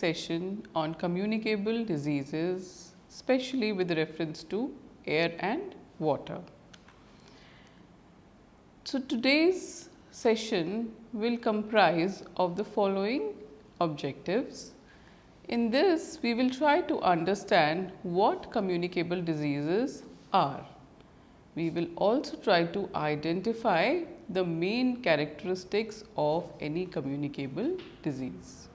session on communicable diseases, especially with reference to air and water. So, today's session will comprise of the following objectives. In this, we will try to understand what communicable diseases are. We will also try to identify the main characteristics of any communicable disease.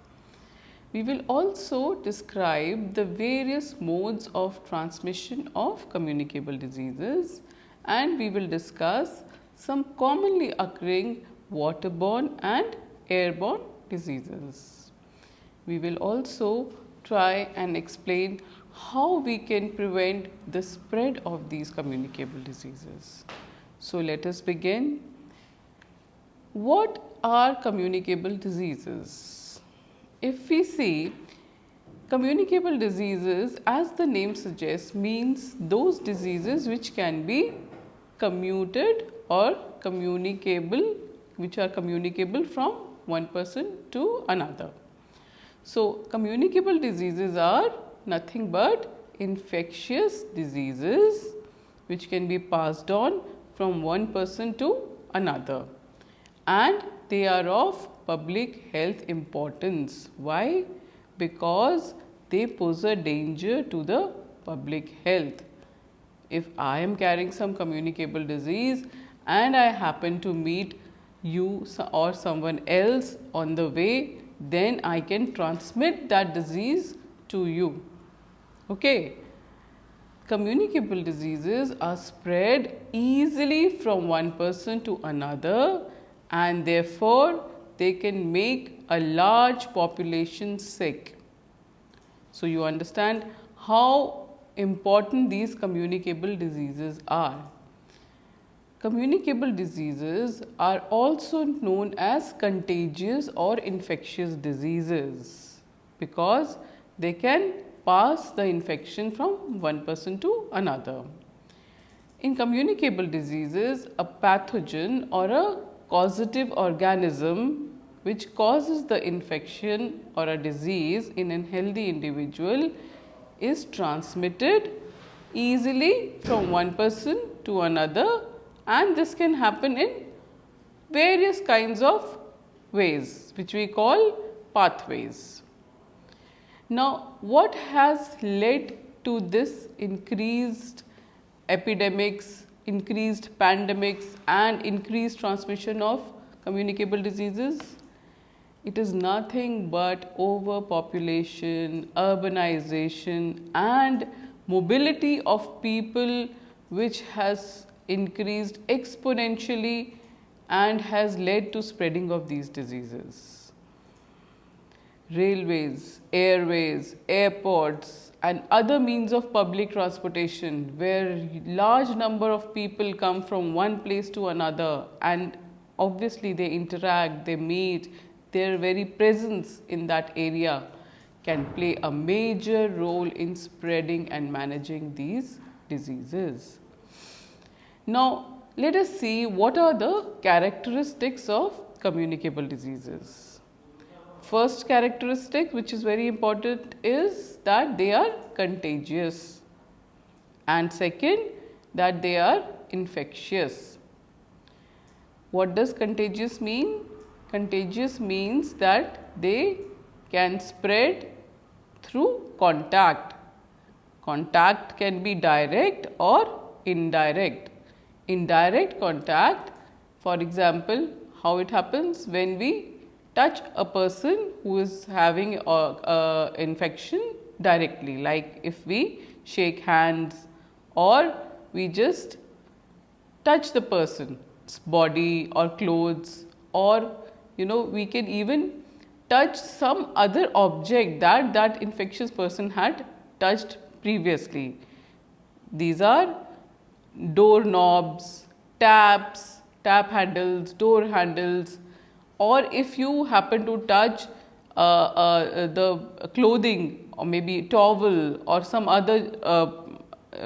We will also describe the various modes of transmission of communicable diseases, and we will discuss some commonly occurring waterborne and airborne diseases. We will also try and explain how we can prevent the spread of these communicable diseases. So, let us begin. What are communicable diseases? If we see, communicable diseases, as the name suggests, means those diseases which can be commuted or communicable, which are communicable from one person to another. So, communicable diseases are nothing but infectious diseases which can be passed on from one person to another, and they are of public health importance. Why? Because they pose a danger to the public health. If I am carrying some communicable disease and I happen to meet you or someone else on the way, then I can transmit that disease to you. Okay. Communicable diseases are spread easily from one person to another, and therefore they can make a large population sick. So, you understand how important these communicable diseases are. Communicable diseases are also known as contagious or infectious diseases because they can pass the infection from one person to another. In communicable diseases, a pathogen or a causative organism which causes the infection or a disease in a healthy individual is transmitted easily from one person to another, and this can happen in various kinds of ways which we call pathways. Now, what has led to this increased epidemics, increased pandemics and increased transmission of communicable diseases? It is nothing but overpopulation, urbanization and mobility of people, which has increased exponentially and has led to spreading of these diseases. Railways, airways, airports and other means of public transportation, where large number of people come from one place to another, and obviously they interact, they meet, their very presence in that area can play a major role in spreading and managing these diseases. Now, let us see what are the characteristics of communicable diseases. First characteristic, which is very important, is that they are contagious, and second, that they are infectious. What does contagious mean? Contagious means that they can spread through contact. Contact can be direct or indirect. Indirect contact, for example, how it happens when we touch a person who is having a infection directly, like if we shake hands or we just touch the person's body or clothes, or we can even touch some other object that that infectious person had touched previously. These are doorknobs, taps, tap handles, door handles, or if you happen to touch the clothing or maybe towel or some other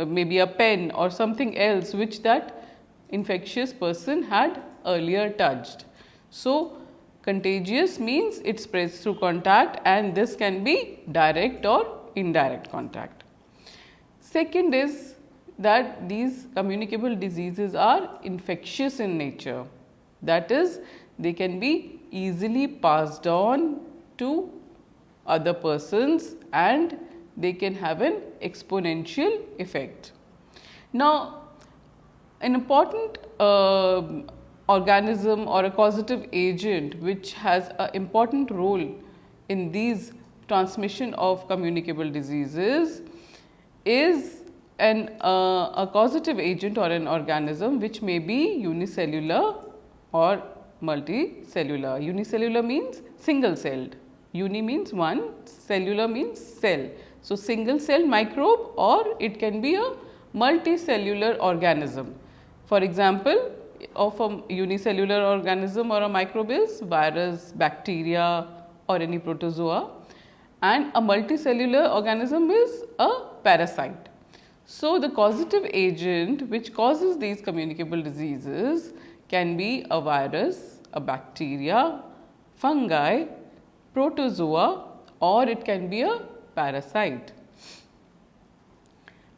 maybe a pen or something else which that infectious person had earlier touched. So, Contagious means it spreads through contact, and this can be direct or indirect contact. Second is that these communicable diseases are infectious in nature. That is, they can be easily passed on to other persons and they can have an exponential effect. Now, an important organism or a causative agent which has an important role in these transmission of communicable diseases is a causative agent or an organism which may be unicellular or multicellular. Unicellular means single celled, uni means one, cellular means cell. So, single cell microbe or it can be a multicellular organism. For example, of a unicellular organism or a microbe is virus, bacteria or any protozoa, and a multicellular organism is a parasite. So, the causative agent which causes these communicable diseases can be a virus, a bacteria, fungi, protozoa, or it can be a parasite.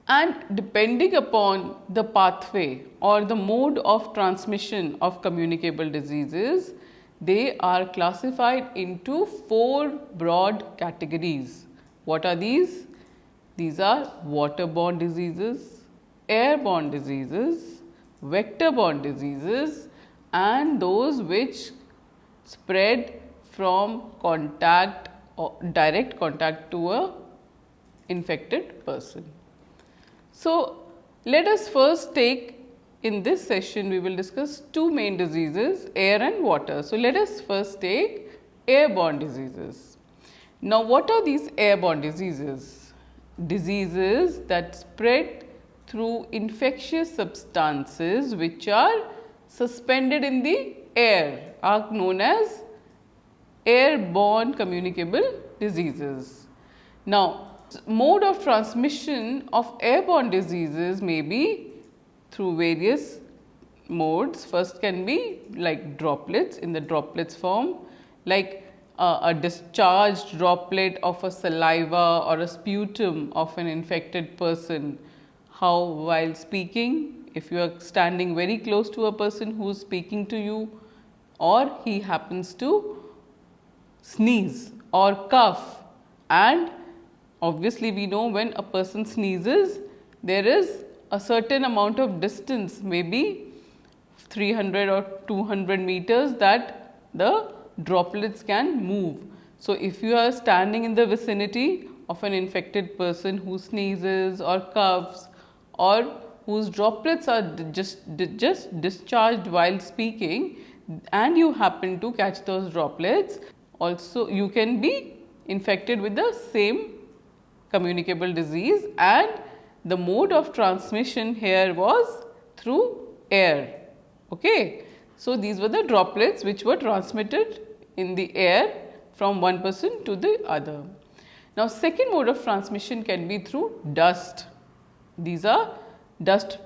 And depending upon the pathway or the mode of transmission of communicable diseases, they are classified into 4 broad categories. What are these? These are waterborne diseases, airborne diseases, vector-borne diseases, and those which spread from contact or direct contact to a infected person. So, let us first take, in this session we will discuss 2 main diseases, air and water. So, let us first take airborne diseases. Now, what are these airborne diseases? Diseases that spread through infectious substances which are suspended in the air are known as airborne communicable diseases. Now, mode of transmission of airborne diseases may be through various modes. First can be like droplets, in the droplets form, like a discharged droplet of a saliva or a sputum of an infected person. How while speaking, if you are standing very close to a person who is speaking to you, or he happens to sneeze or cough, and obviously we know when a person sneezes, there is a certain amount of distance, maybe 300 or 200 meters, that the droplets can move. So, if you are standing in the vicinity of an infected person who sneezes or coughs or whose droplets are just discharged while speaking, and you happen to catch those droplets, also you can be infected with the same communicable disease, and the mode of transmission here was through air. Okay. So, these were the droplets which were transmitted in the air from one person to the other. Now, second mode of transmission can be through dust. These are dust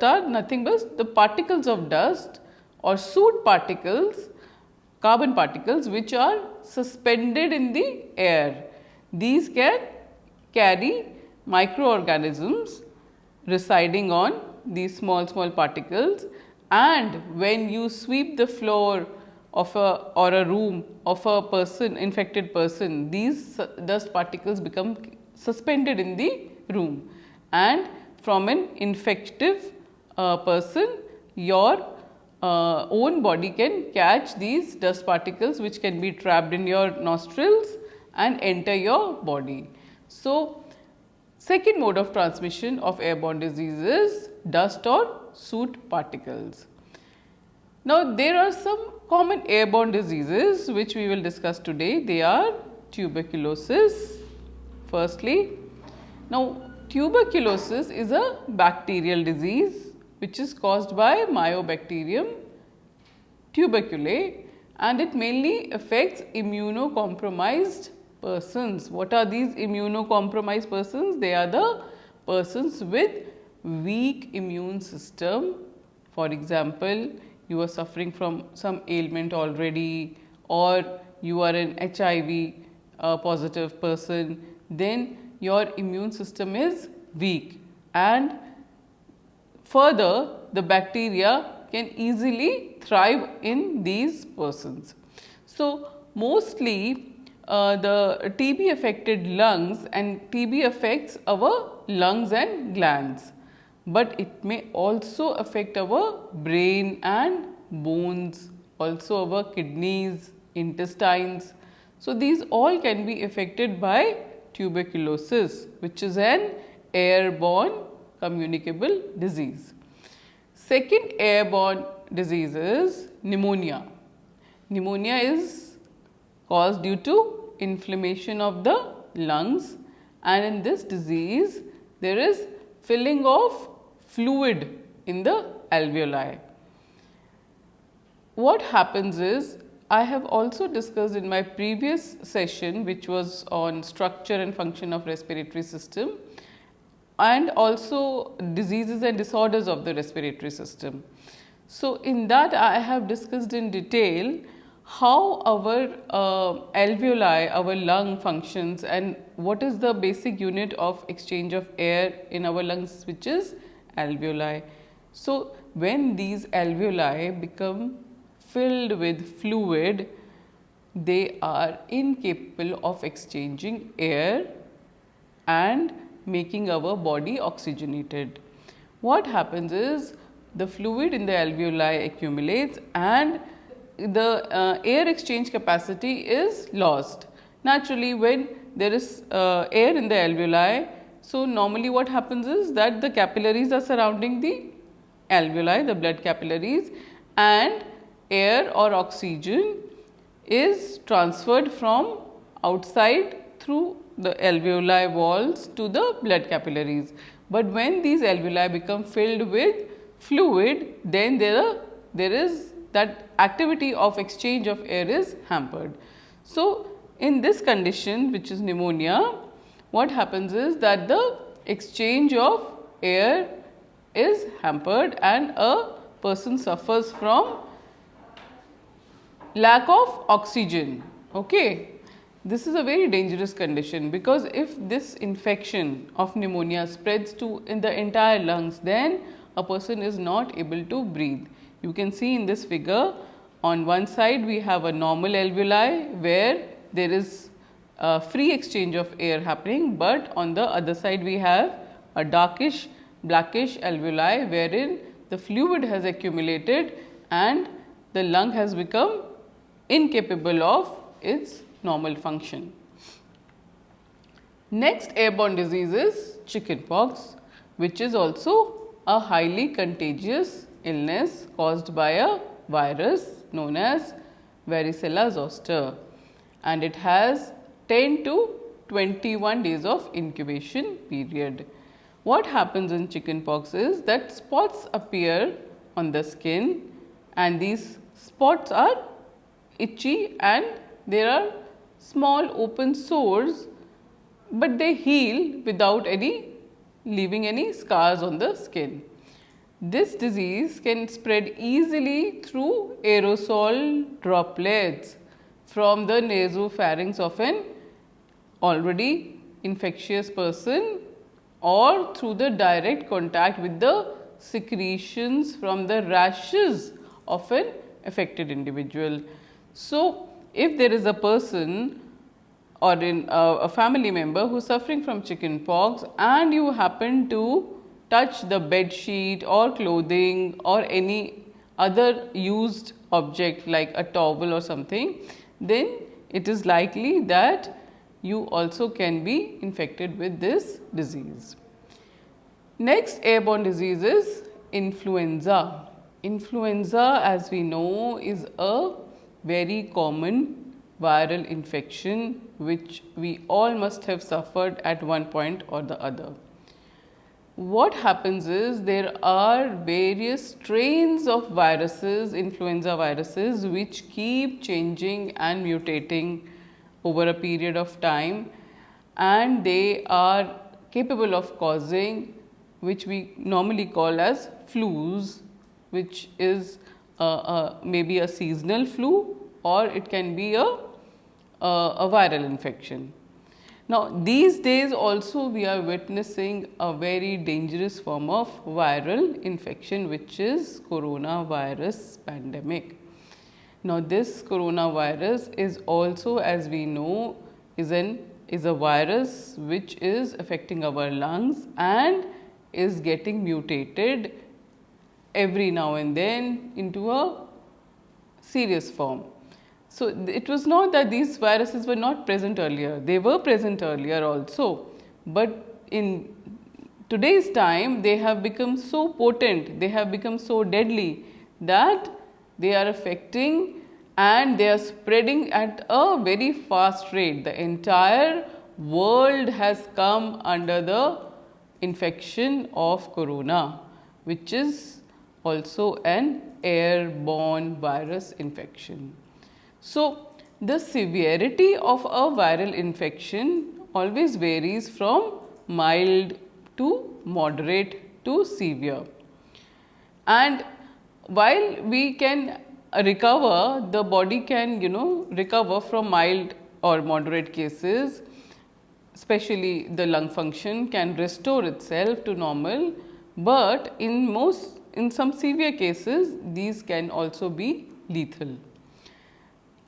are nothing but the particles of dust or soot particles, carbon particles which are suspended in the air. These can carry microorganisms residing on these small particles, and when you sweep the floor of a room of a person, infected person, these dust particles become suspended in the room, and from an infective person, your own body can catch these dust particles which can be trapped in your nostrils and enter your body. So, second mode of transmission of airborne disease is dust or soot particles. Now, there are some common airborne diseases which we will discuss today. They are tuberculosis firstly. Now, tuberculosis is a bacterial disease which is caused by Mycobacterium tuberculosis, and it mainly affects immunocompromised persons. What are these immunocompromised persons? They are the persons with weak immune system. For example, you are suffering from some ailment already, or you are an HIV positive person, then your immune system is weak, and further the bacteria can easily thrive in these persons. So, mostly the TB affected lungs, and TB affects our lungs and glands, but it may also affect our brain and bones, also our kidneys, intestines. So, these all can be affected by tuberculosis, which is an airborne communicable disease. Second airborne disease is pneumonia. Pneumonia is caused due to inflammation of the lungs, and in this disease there is filling of fluid in the alveoli. What happens is, I have also discussed in my previous session, which was on structure and function of respiratory system, and also diseases and disorders of the respiratory system. So, in that I have discussed in detail how our alveoli, our lung functions, and what is the basic unit of exchange of air in our lungs, which is alveoli. So, when these alveoli become filled with fluid, they are incapable of exchanging air and making our body oxygenated. What happens is, the fluid in the alveoli accumulates and the air exchange capacity is lost. Naturally, when there is air in the alveoli, so normally what happens is that the capillaries are surrounding the alveoli, the blood capillaries, and air or oxygen is transferred from outside through the alveoli walls to the blood capillaries. But when these alveoli become filled with fluid, then there is that activity of exchange of air is hampered. So, in this condition, which is pneumonia, what happens is that the exchange of air is hampered and a person suffers from lack of oxygen. Okay. This is a very dangerous condition, because if this infection of pneumonia spreads to in the entire lungs, then a person is not able to breathe. You can see in this figure, on one side we have a normal alveoli where there is free exchange of air happening, but on the other side we have a darkish blackish alveoli wherein the fluid has accumulated and the lung has become incapable of its normal function. Next airborne disease is chickenpox, which is also a highly contagious illness caused by a virus known as varicella zoster, and it has 10 to 21 days of incubation period. What happens in chickenpox is that spots appear on the skin, and these spots are itchy and there are small open sores, but they heal without leaving any scars on the skin. This disease can spread easily through aerosol droplets from the nasopharynx of an already infectious person, or through the direct contact with the secretions from the rashes of an affected individual. So, if there is a person or a family member who is suffering from chickenpox and you happen to touch the bed sheet or clothing or any other used object like a towel or something, then it is likely that you also can be infected with this disease. Next airborne disease is influenza. Influenza, as we know, is a very common viral infection which we all must have suffered at one point or the other. What happens is there are various strains of viruses, influenza viruses, which keep changing and mutating over a period of time, and they are capable of causing, which we normally call as flus, which is maybe a seasonal flu, or it can be a viral infection. Now, these days also we are witnessing a very dangerous form of viral infection, which is coronavirus pandemic. Now, this coronavirus is also, as we know, is a virus which is affecting our lungs and is getting mutated every now and then into a serious form. So, it was not that these viruses were not present earlier, they were present earlier also, but in today's time they have become so potent, they have become so deadly that they are affecting and they are spreading at a very fast rate. The entire world has come under the infection of corona, which is also an airborne virus infection. So, the severity of a viral infection always varies from mild to moderate to severe. And while we can recover, the body can recover from mild or moderate cases, especially the lung function can restore itself to normal, but in some severe cases these can also be lethal.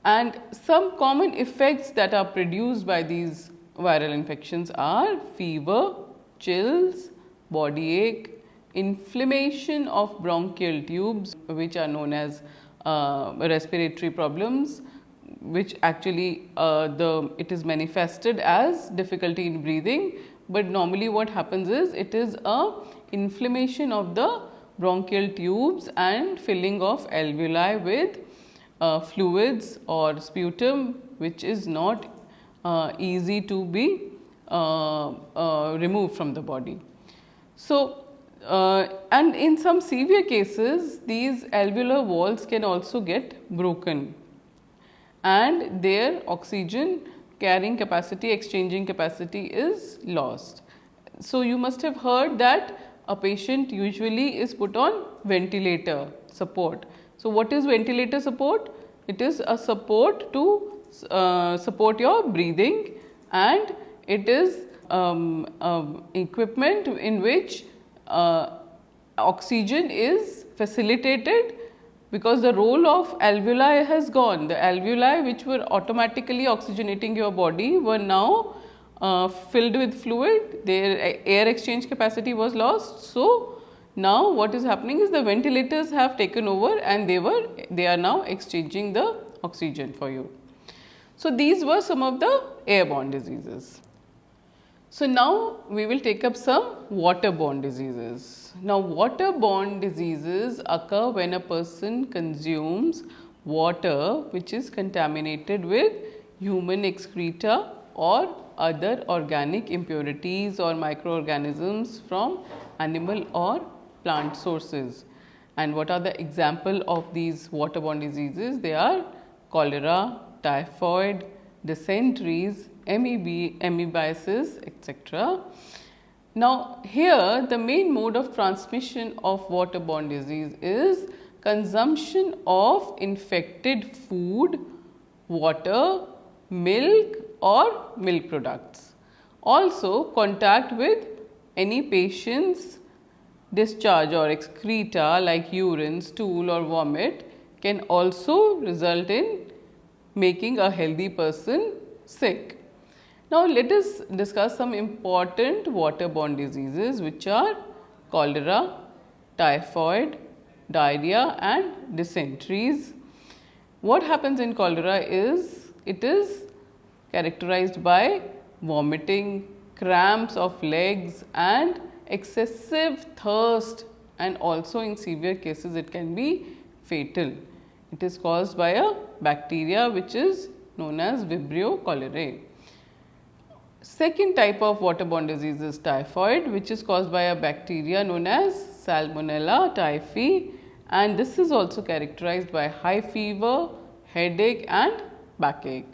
And some common effects that are produced by these viral infections are fever, chills, body ache, inflammation of bronchial tubes, which are known as respiratory problems, which actually it is manifested as difficulty in breathing, but normally what happens is it is a inflammation of the bronchial tubes and filling of alveoli with fluids or sputum, which is not easy to be removed from the body. So, and in some severe cases these alveolar walls can also get broken and their oxygen carrying capacity, exchanging capacity is lost. So, you must have heard that a patient usually is put on ventilator support. So, what is ventilator support? It is a support to support your breathing, and it is equipment in which oxygen is facilitated, because the role of alveoli has gone. The alveoli which were automatically oxygenating your body were now filled with fluid, their air exchange capacity was lost. So, now what is happening is the ventilators have taken over and they are now exchanging the oxygen for you. So, these were some of the airborne diseases. So, now we will take up some waterborne diseases. Now, waterborne diseases occur when a person consumes water which is contaminated with human excreta or other organic impurities or microorganisms from animal or plant sources. And what are the example of these waterborne diseases? They are cholera, typhoid, dysenteries, amoebiasis, etc. Now, here the main mode of transmission of waterborne disease is consumption of infected food, water, milk or milk products. Also, contact with any patient's discharge or excreta like urine, stool or vomit can also result in making a healthy person sick. Now, let us discuss some important waterborne diseases, which are cholera, typhoid, diarrhea and dysenteries. What happens in cholera is it is characterized by vomiting, cramps of legs and excessive thirst, and also in severe cases it can be fatal. It is caused by a bacteria which is known as Vibrio cholerae. Second type of waterborne disease is typhoid, which is caused by a bacteria known as Salmonella typhi, and this is also characterized by high fever, headache and backache.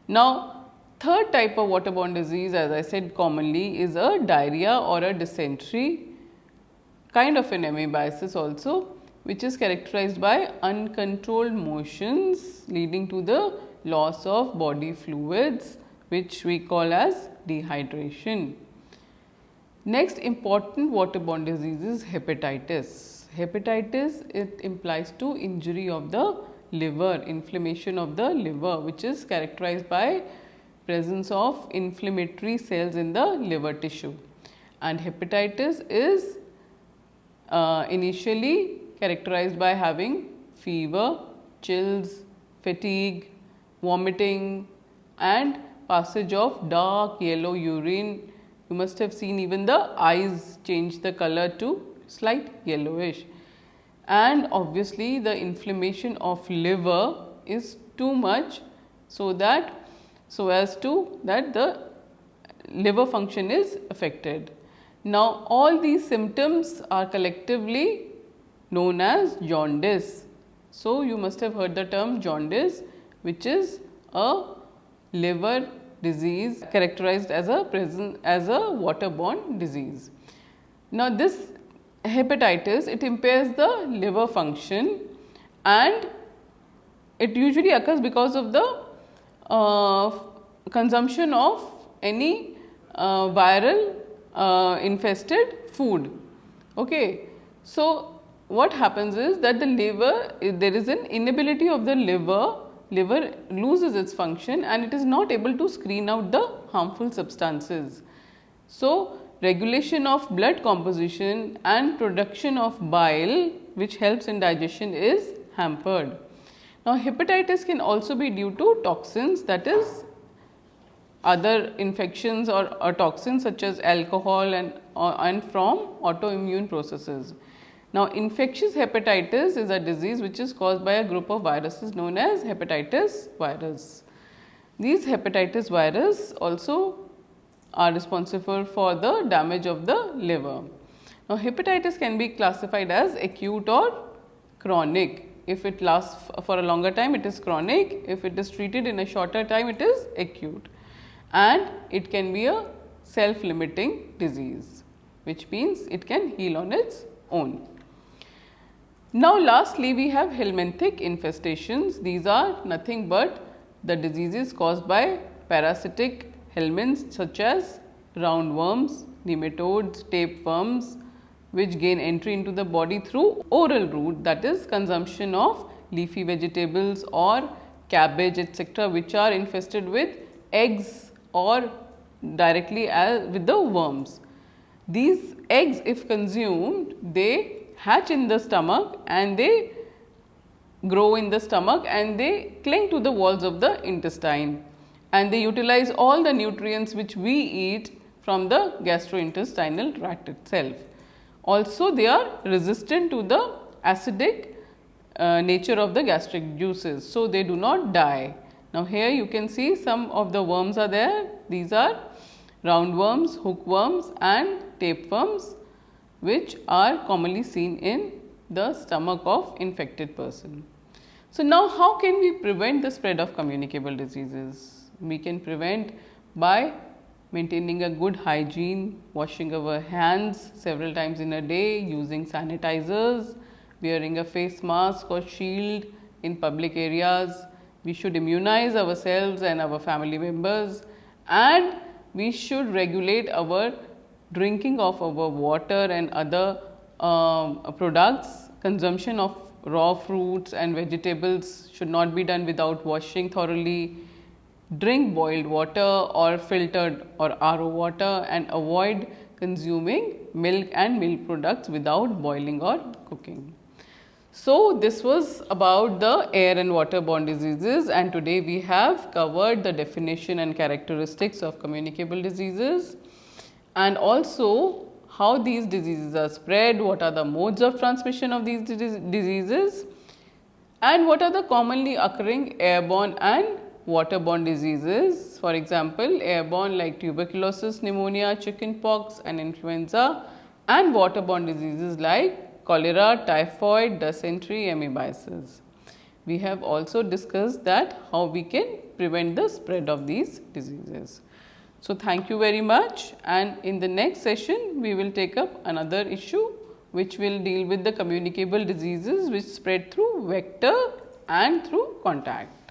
Now, third type of waterborne disease, as I said commonly, is a diarrhea or a dysentery, kind of an amoebiasis also. which is characterized by uncontrolled motions leading to the loss of body fluids, which we call as dehydration. Next important waterborne disease is hepatitis. Hepatitis, it implies to injury of the liver, inflammation of the liver, which is characterized by presence of inflammatory cells in the liver tissue. And hepatitis is initially characterized by having fever, chills, fatigue, vomiting and passage of dark yellow urine. You must have seen even the eyes change the color to slight yellowish. And obviously, the inflammation of liver is too much so as to that the liver function is affected. Now, all these symptoms are collectively known as jaundice. So, you must have heard the term jaundice, which is a liver disease characterized as a waterborne disease. Now, this hepatitis, it impairs the liver function and it usually occurs because of the consumption of any viral infested food. Okay. So, what happens is that the liver, there is an inability of the liver loses its function and it is not able to screen out the harmful substances. So, regulation of blood composition and production of bile, which helps in digestion, is hampered. Now, hepatitis can also be due to toxins, that is other infections or toxins such as alcohol and from autoimmune processes. Now, infectious hepatitis is a disease which is caused by a group of viruses known as hepatitis virus. These hepatitis virus also are responsible for the damage of the liver. Now, hepatitis can be classified as acute or chronic. If it lasts for a longer time, it is chronic. If it is treated in a shorter time, it is acute. And it can be a self-limiting disease, which means it can heal on its own. Now, lastly, we have helminthic infestations. These are nothing but the diseases caused by parasitic helminths such as roundworms, nematodes, tapeworms, which gain entry into the body through oral route, that is consumption of leafy vegetables or cabbage etc., which are infested with eggs or directly with the worms. These eggs, if consumed, they hatch in the stomach and they grow in the stomach and they cling to the walls of the intestine and they utilize all the nutrients which we eat from the gastrointestinal tract itself. Also, they are resistant to the acidic nature of the gastric juices, so they do not die. Now, here you can see some of the worms are there. These are roundworms, hookworms and tapeworms, which are commonly seen in the stomach of infected person. So, now how can we prevent the spread of communicable diseases? We can prevent by maintaining a good hygiene, washing our hands several times in a day, using sanitizers, wearing a face mask or shield in public areas. We should immunize ourselves and our family members, and we should regulate our drinking of our water and other products. Consumption of raw fruits and vegetables should not be done without washing thoroughly. Drink boiled water or filtered or RO water and avoid consuming milk and milk products without boiling or cooking. So, this was about the air and waterborne diseases, and today we have covered the definition and characteristics of communicable diseases and also how these diseases are spread, what are the modes of transmission of these diseases and what are the commonly occurring airborne and waterborne diseases. For example, airborne like tuberculosis, pneumonia, chickenpox and influenza, and waterborne diseases like cholera, typhoid, dysentery, amoebiasis. We have also discussed that how we can prevent the spread of these diseases. So, thank you very much, and in the next session we will take up another issue which will deal with the communicable diseases which spread through vector and through contact.